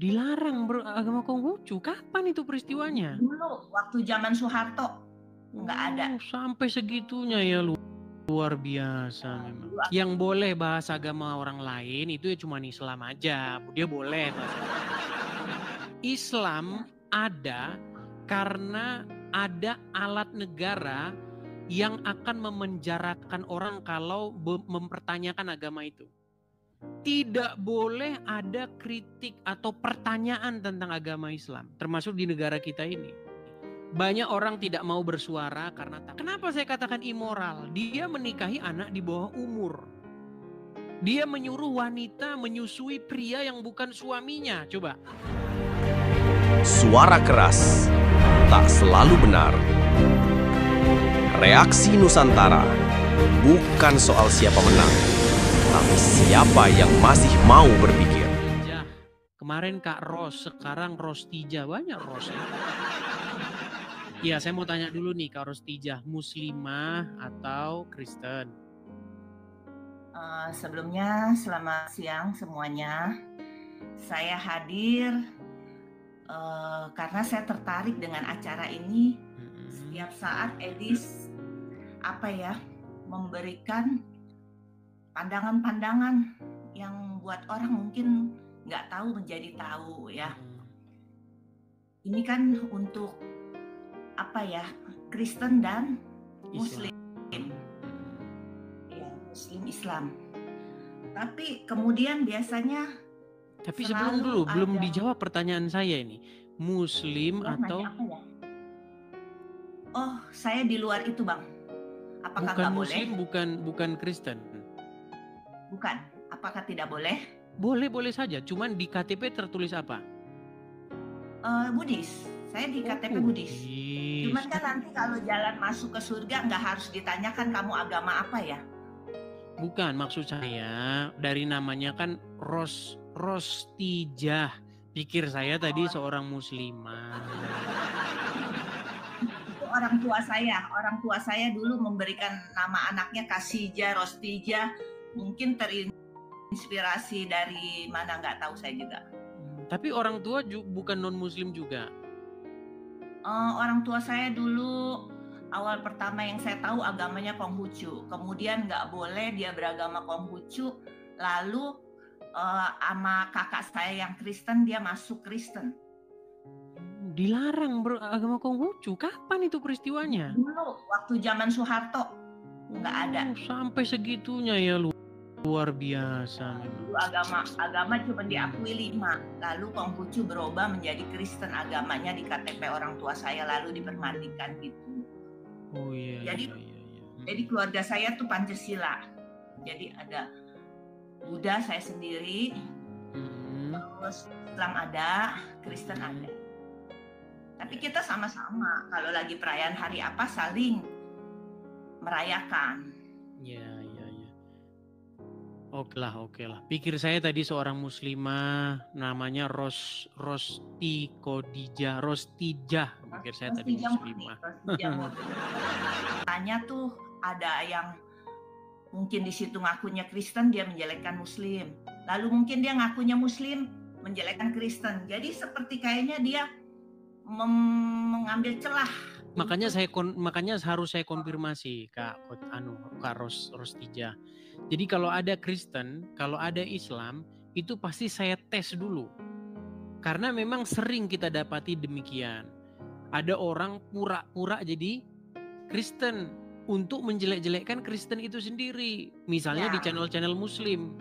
Dilarang beragama Konghucu. Kapan itu peristiwanya? Dulu waktu zaman Soeharto nggak ada. Sampai segitunya ya, luar biasa memang. Yang boleh bahas agama orang lain itu ya cuma Islam aja. Dia boleh bahas Islam ada karena ada alat negara yang akan memenjarakan orang kalau mempertanyakan agama itu. Tidak boleh ada kritik atau pertanyaan tentang agama Islam, termasuk di negara kita ini. Banyak orang tidak mau bersuara karena kenapa saya katakan immoral? Dia menikahi anak di bawah umur. Dia menyuruh wanita menyusui pria yang bukan suaminya. Coba. Suara keras tak selalu benar. Reaksi Nusantara bukan soal siapa menang, tapi siapa yang masih mau berpikir. Kemarin Kak Ros, sekarang Rostijah. Banyak Ros ya. Iya, saya mau tanya dulu nih Kak Rostijah, Muslimah atau Kristen? Sebelumnya selamat siang semuanya. Saya hadir karena saya tertarik dengan acara ini. Setiap saat Edis memberikan pandangan-pandangan yang buat orang mungkin nggak tahu menjadi tahu ya. Ini kan untuk Kristen dan Muslim. Ya, Muslim Islam. Tapi kemudian biasanya sebelum dulu belum dijawab pertanyaan saya ini. Muslim atau Oh, saya di luar itu, Bang. Apakah bukan Muslim, boleh? Bukan Kristen. Bukan. Apakah tidak boleh? Boleh saja. Cuman di KTP tertulis apa? Buddhis. Saya di KTP Buddhis. Cuman kan nanti kalau jalan masuk ke surga nggak harus ditanyakan kamu agama apa ya? Bukan, maksud saya dari namanya kan Rostijah. Pikir saya tadi seorang muslimah. Itu orang tua saya dulu memberikan nama anaknya Kasijah, Rostijah. Mungkin terinspirasi dari mana nggak tahu saya juga. Tapi orang tua bukan non muslim juga. Orang tua saya dulu awal pertama yang saya tahu agamanya Konghucu. Kemudian nggak boleh dia beragama Konghucu. Lalu sama kakak saya yang Kristen, dia masuk Kristen. Dilarang beragama Konghucu. Kapan itu peristiwanya? Dulu waktu zaman Soeharto nggak ada. Sampai segitunya ya, luar biasa. Dulu agama cuma diakui 5. Lalu Konghucu berubah menjadi Kristen, agamanya di KTP orang tua saya lalu dipermandikan gitu. Oh iya. Jadi keluarga saya tuh Pancasila. Jadi ada Buddha saya sendiri, terus Islam ada, Kristen ada. Tapi kita sama-sama kalau lagi perayaan hari apa saling merayakan. Iya. Oke lah. Pikir saya tadi seorang muslimah namanya Rostijah. Pikir saya tadi muslimah. Tanya tuh ada yang mungkin di situ ngakunya Kristen, dia menjelekkan Muslim. Lalu mungkin dia ngakunya Muslim, menjelekkan Kristen. Jadi seperti kayaknya dia mengambil celah. Makanya harus saya konfirmasi Kak Rostijah. Jadi kalau ada Kristen, kalau ada Islam, itu pasti saya tes dulu. Karena memang sering kita dapati demikian. Ada orang pura-pura jadi Kristen untuk menjelek-jelekkan Kristen itu sendiri. Misalnya di channel-channel Muslim.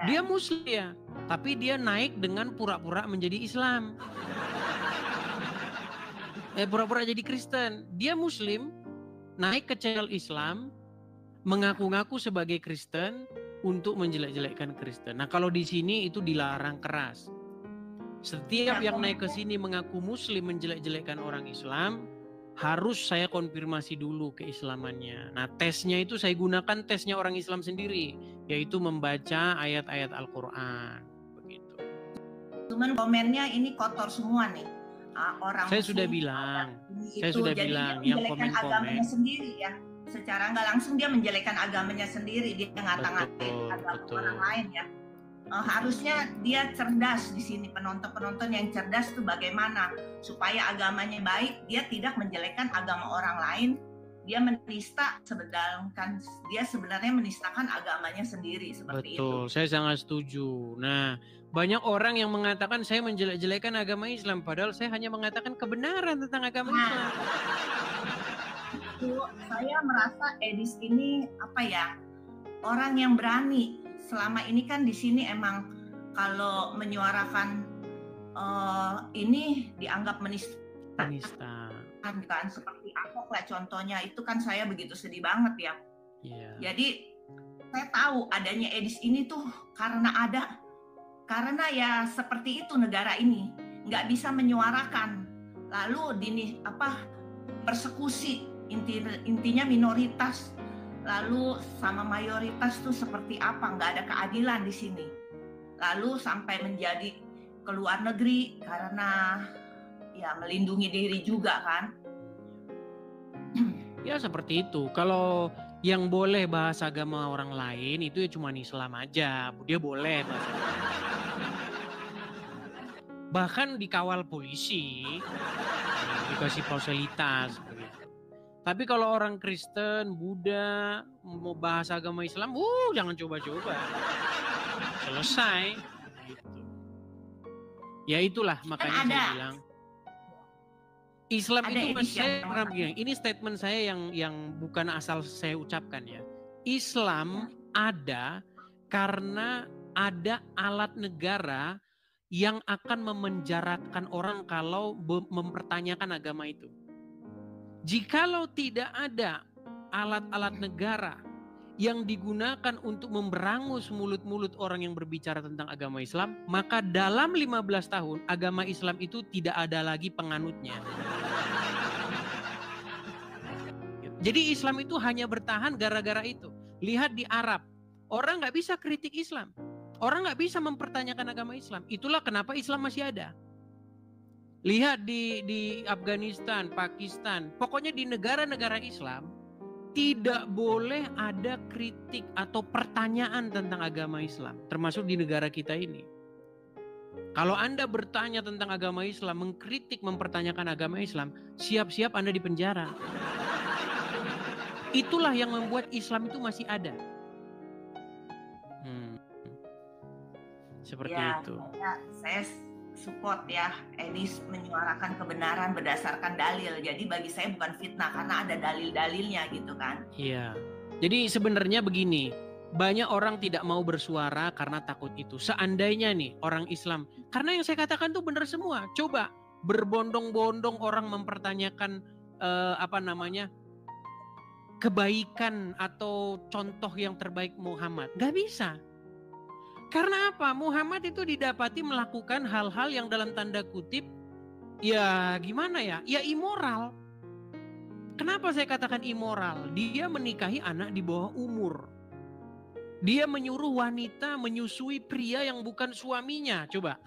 Dia Muslim ya, tapi dia naik dengan pura-pura menjadi Islam. Pura-pura jadi Kristen. Dia Muslim, naik ke channel Islam, mengaku-ngaku sebagai Kristen untuk menjelek-jelekkan Kristen. Nah kalau di sini itu dilarang keras. Setiap yang naik ke sini mengaku Muslim menjelek-jelekkan orang Islam, harus saya konfirmasi dulu keislamannya. Nah tesnya itu saya gunakan tesnya orang Islam sendiri, yaitu membaca ayat-ayat Al-Quran. Begitu. Cuman komennya ini kotor semua nih. Orang saya sudah bilang yang komen-komen agamanya sendiri ya. Secara nggak langsung dia menjelekkan agamanya sendiri, dia ngata-ngatain agama orang lain ya. harusnya dia cerdas di sini, penonton yang cerdas tuh bagaimana supaya agamanya baik, dia tidak menjelekkan agama orang lain, dia menista, sedangkan dia sebenarnya menistakan agamanya sendiri, seperti Betul, itu. saya sangat setuju. Nah, banyak orang yang mengatakan saya menjelek-jelekan agama Islam, padahal saya hanya mengatakan kebenaran tentang agama Islam. Saya merasa Edis ini orang yang berani. Selama ini kan di sini emang kalau menyuarakan ini dianggap menista. Kan seperti Ahok lah contohnya, itu kan saya begitu sedih banget ya. Yeah. Jadi saya tahu adanya Edis ini tuh karena ya seperti itu negara ini nggak bisa menyuarakan, lalu persekusi, intinya minoritas. Lalu sama mayoritas tuh seperti apa, nggak ada keadilan di sini. Lalu sampai menjadi keluar negeri karena ya melindungi diri juga kan. Ya seperti itu. Kalau yang boleh bahas agama orang lain itu ya cuma Islam aja. Dia boleh bahas agama. Bahkan dikawal polisi, dikasih fasilitas. Tapi kalau orang Kristen, Buddha, mau bahas agama Islam, jangan coba-coba. Selesai. Gitu. Ya itulah makanya saya bilang. Islam itu ini statement saya yang bukan asal saya ucapkan ya. Islam ada karena ada alat negara yang akan memenjarakan orang kalau mempertanyakan agama itu. Jikalau tidak ada alat-alat negara yang digunakan untuk memberangus mulut-mulut orang yang berbicara tentang agama Islam, maka dalam 15 tahun agama Islam itu tidak ada lagi penganutnya. Jadi Islam itu hanya bertahan gara-gara itu. Lihat di Arab, orang nggak bisa kritik Islam. Orang nggak bisa mempertanyakan agama Islam. Itulah kenapa Islam masih ada. Lihat di Afghanistan, Pakistan, pokoknya di negara-negara Islam tidak boleh ada kritik atau pertanyaan tentang agama Islam, termasuk di negara kita ini. Kalau Anda bertanya tentang agama Islam, mengkritik, mempertanyakan agama Islam, siap-siap Anda dipenjara. Itulah yang membuat Islam itu masih ada. Seperti itu. Saya support ya, Edis menyuarakan kebenaran berdasarkan dalil. Jadi bagi saya bukan fitnah karena ada dalil-dalilnya gitu kan. Iya. Jadi sebenarnya begini, banyak orang tidak mau bersuara karena takut itu. Seandainya nih orang Islam, karena yang saya katakan tuh benar semua. Coba berbondong-bondong orang mempertanyakan kebaikan atau contoh yang terbaik Muhammad. Gak bisa. Karena apa? Muhammad itu didapati melakukan hal-hal yang dalam tanda kutip, ya gimana ya? Ya immoral. Kenapa saya katakan immoral? Dia menikahi anak di bawah umur. Dia menyuruh wanita menyusui pria yang bukan suaminya. Coba.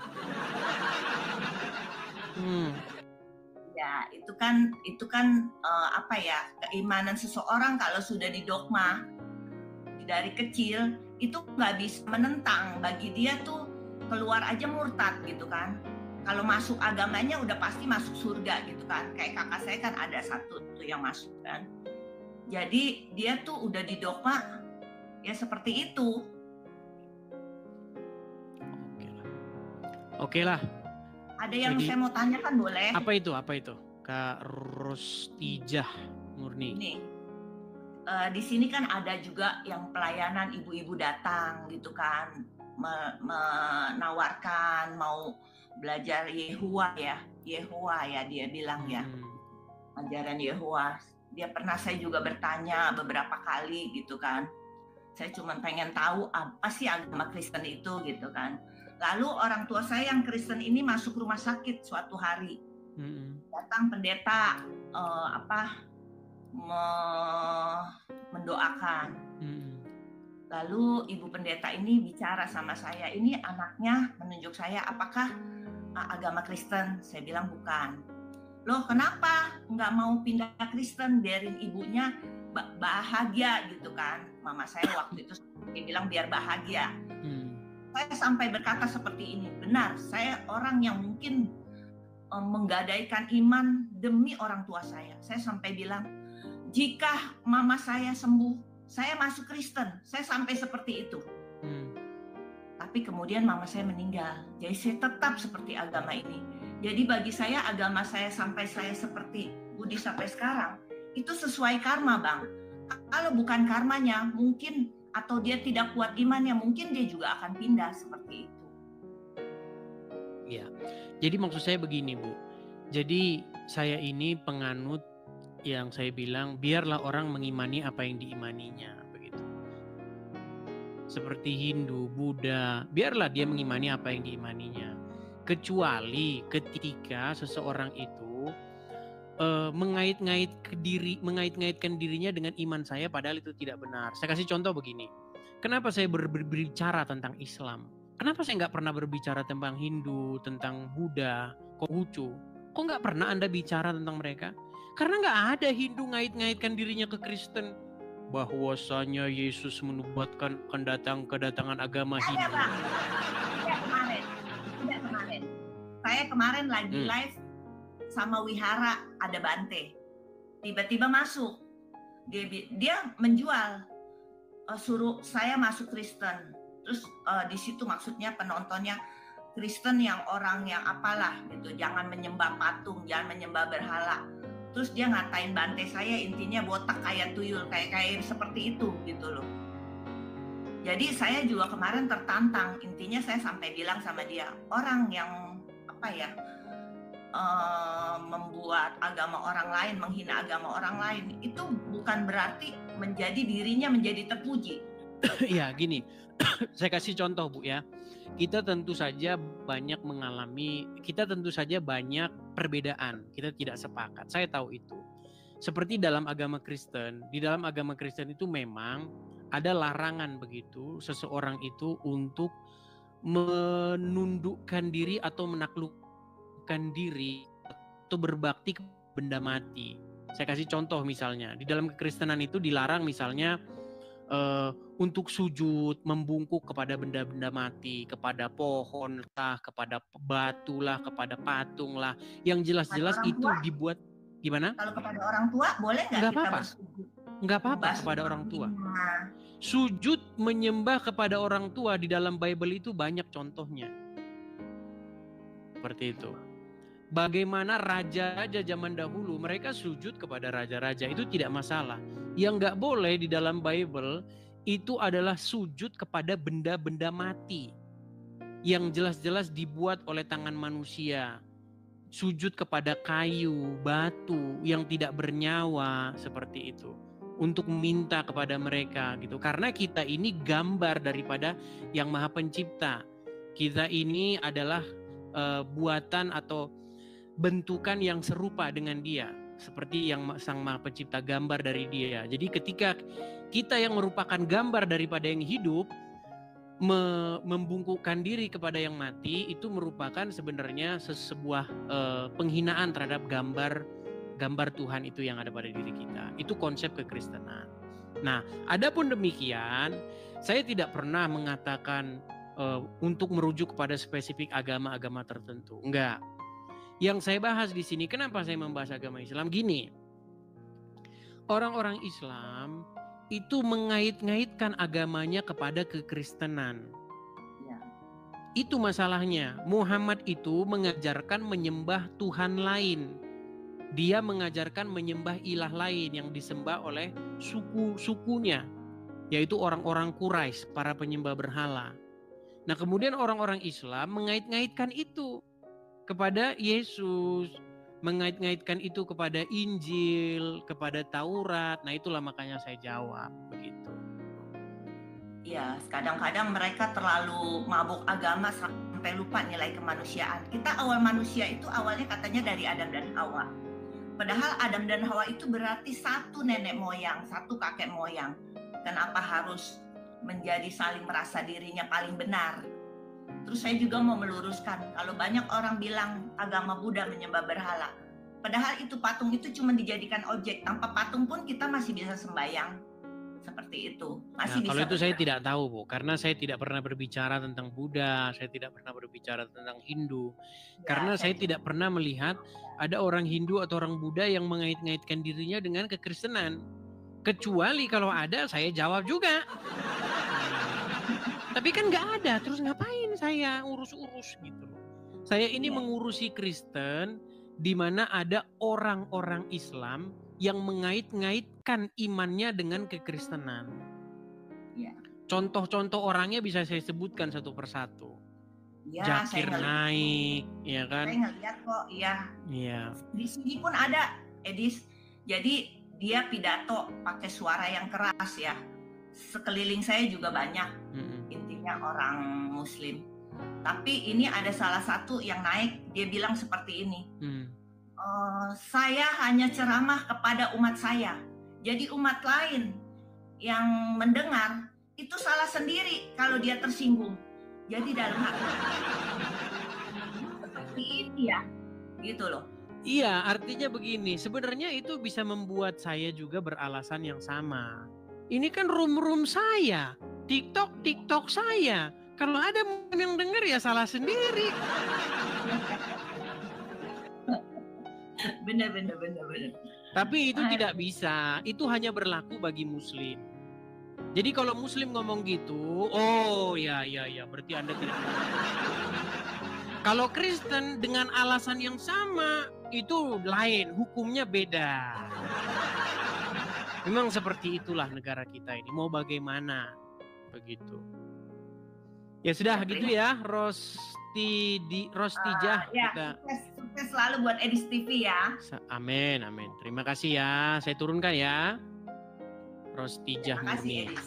Ya, itu kan keimanan seseorang kalau sudah didogma dari kecil itu nggak bisa menentang. Bagi dia tuh keluar aja murtad gitu kan. Kalau masuk agamanya udah pasti masuk surga gitu kan. Kayak kakak saya kan ada satu tuh yang masuk kan. Jadi dia tuh udah didogma ya seperti itu. Oke lah. Ada yang saya mau tanyakan boleh? Apa itu? Kak Rostijah Murni. Ini. Di sini kan ada juga yang pelayanan ibu-ibu datang gitu kan, menawarkan mau belajar Yehuwa ya dia bilang ya, ajaran Yehuwa. Saya juga bertanya beberapa kali gitu kan, saya cuma pengen tahu apa sih agama Kristen itu gitu kan. Lalu orang tua saya yang Kristen ini masuk rumah sakit suatu hari, datang pendeta mendoakan. Lalu ibu pendeta ini bicara sama saya, ini anaknya menunjuk saya apakah agama Kristen. Saya bilang bukan. Loh kenapa nggak mau pindah Kristen, biarin ibunya bahagia gitu kan. Mama saya waktu itu dia bilang biar bahagia. saya sampai berkata seperti ini, benar, saya orang yang mungkin menggadaikan iman demi orang tua saya. Saya sampai bilang, jika mama saya sembuh, saya masuk Kristen. Saya sampai seperti itu. Tapi kemudian mama saya meninggal, jadi saya tetap seperti agama ini. Jadi bagi saya agama saya sampai saya seperti Budi sampai sekarang, itu sesuai karma, Bang. Kalau bukan karmanya, mungkin atau dia tidak kuat imannya, mungkin dia juga akan pindah seperti itu. Ya, jadi maksud saya begini, Bu. Jadi saya ini penganut yang saya bilang, biarlah orang mengimani apa yang diimaninya, begitu. Seperti Hindu, Buddha, biarlah dia mengimani apa yang diimaninya. Kecuali ketika seseorang itu mengait-ngaitkan dirinya dengan iman saya, padahal itu tidak benar. Saya kasih contoh begini. Kenapa saya berbicara tentang Islam? Kenapa saya nggak pernah berbicara tentang Hindu, tentang Buddha, Konghucu? Kok nggak pernah Anda bicara tentang mereka? Karena nggak ada Hindu ngait-ngaitkan dirinya ke Kristen. Bahwasanya Yesus menubuatkan kedatangan agama Hindu. Tidak kemarin. Saya kemarin lagi live sama Wihara ada Bante. Tiba-tiba masuk. Dia menjual, suruh saya masuk Kristen. Terus di situ maksudnya penontonnya Kristen yang orang yang apalah gitu, jangan menyembah patung, jangan menyembah berhala. Terus dia ngatain Bante saya, intinya botak kayak tuyul, kayak seperti itu gitu loh. Jadi saya juga kemarin tertantang, intinya saya sampai bilang sama dia, orang yang membuat agama orang lain, menghina agama orang lain, itu bukan berarti menjadi dirinya menjadi terpuji. Ya gini, saya kasih contoh, Bu, ya. Kita tentu saja banyak banyak perbedaan, kita tidak sepakat, saya tahu itu. Seperti dalam agama Kristen, di dalam agama Kristen itu memang ada larangan begitu seseorang itu untuk menundukkan diri atau menaklukkan diri atau berbakti ke benda mati. Saya kasih contoh misalnya, di dalam kekristenan itu dilarang misalnya untuk sujud, membungkuk kepada benda-benda mati, kepada pohon lah, kepada batu lah, kepada patung lah, yang jelas-jelas itu dibuat gimana? Kalau kepada orang tua boleh nggak kita bersujud? Nggak apa-apa kepada orang tua. Sujud menyembah kepada orang tua di dalam Bible itu banyak contohnya. Seperti itu. Bagaimana raja-raja zaman dahulu mereka sujud kepada raja-raja, itu tidak masalah. Yang nggak boleh di dalam Bible itu adalah sujud kepada benda-benda mati yang jelas-jelas dibuat oleh tangan manusia. Sujud kepada kayu, batu yang tidak bernyawa seperti itu, untuk meminta kepada mereka gitu. Karena kita ini gambar daripada Yang Maha Pencipta. Kita ini adalah buatan atau bentukan yang serupa dengan Dia, seperti yang Sang Maha Pencipta, gambar dari Dia. Jadi ketika kita yang merupakan gambar daripada yang hidup membungkukkan diri kepada yang mati, itu merupakan sebenarnya sebuah penghinaan terhadap gambar Tuhan itu yang ada pada diri kita. Itu konsep kekristenan. Nah, adapun demikian, saya tidak pernah mengatakan untuk merujuk kepada spesifik agama-agama tertentu. Enggak. Yang saya bahas di sini, kenapa saya membahas agama Islam? Gini, orang-orang Islam itu mengait-ngaitkan agamanya kepada kekristenan. Ya. Itu masalahnya. Muhammad itu mengajarkan menyembah Tuhan lain. Dia mengajarkan menyembah ilah lain yang disembah oleh sukunya, yaitu orang-orang Quraisy, para penyembah berhala. Nah, kemudian orang-orang Islam mengait-ngaitkan itu kepada Yesus, mengait-ngaitkan itu kepada Injil, kepada Taurat. Nah, itulah makanya saya jawab begitu. Ya, kadang-kadang mereka terlalu mabuk agama sampai lupa nilai kemanusiaan. Kita awal manusia itu awalnya katanya dari Adam dan Hawa. Padahal Adam dan Hawa itu berarti satu nenek moyang, satu kakek moyang. Kenapa harus menjadi saling merasa dirinya paling benar? Terus saya juga mau meluruskan, kalau banyak orang bilang agama Buddha menyembah berhala, padahal itu patung itu cuma dijadikan objek, tanpa patung pun kita masih bisa sembahyang. seperti itu. Nah, Masih bisa kalau itu saya bergerak. tidak tahu, Bu, karena saya tidak pernah berbicara tentang Buddha, saya tidak pernah berbicara tentang Hindu. Ya, Karena saya tidak pernah melihat ada orang Hindu atau orang Buddha yang mengait-ngaitkan dirinya dengan kekristenan. Kecuali kalau ada, saya jawab juga. Tapi kan nggak ada, terus ngapain saya urus-urus gitu loh. Saya ini Iya. mengurusi Kristen di mana ada orang-orang Islam yang mengait-ngaitkan imannya dengan kekristenan. Iya. Contoh-contoh orangnya bisa saya sebutkan satu persatu. Ya, Zakir saya Naik, ya kan? Saya ngeliat kok, iya. Iya. Di sini pun ada, Edis. Jadi dia pidato pakai suara yang keras ya. Sekeliling saya juga banyak, intinya orang Muslim. Tapi ini ada salah satu yang naik, dia bilang seperti ini. Saya hanya ceramah kepada umat saya. Jadi umat lain yang mendengar itu salah sendiri kalau dia tersinggung. Jadi dalam hati seperti ini ya, gitu loh. Iya, artinya begini. Sebenarnya itu bisa membuat saya juga beralasan yang sama. Ini kan room saya, TikTok saya. Kalau ada yang dengar ya salah sendiri. Benar. Tapi itu tidak bisa. Itu hanya berlaku bagi Muslim. Jadi kalau Muslim ngomong gitu, oh ya, berarti Anda tidak. Kalau Kristen dengan alasan yang sama, itu lain, hukumnya beda. Memang seperti itulah negara kita ini. Mau bagaimana? Begitu. Ya sudah gitu ya, Rostijah. Ya, sukses selalu buat Edis TV ya. Amin. Terima kasih ya. Saya turunkan ya. Rostijah Terima kasih Murni. Edis.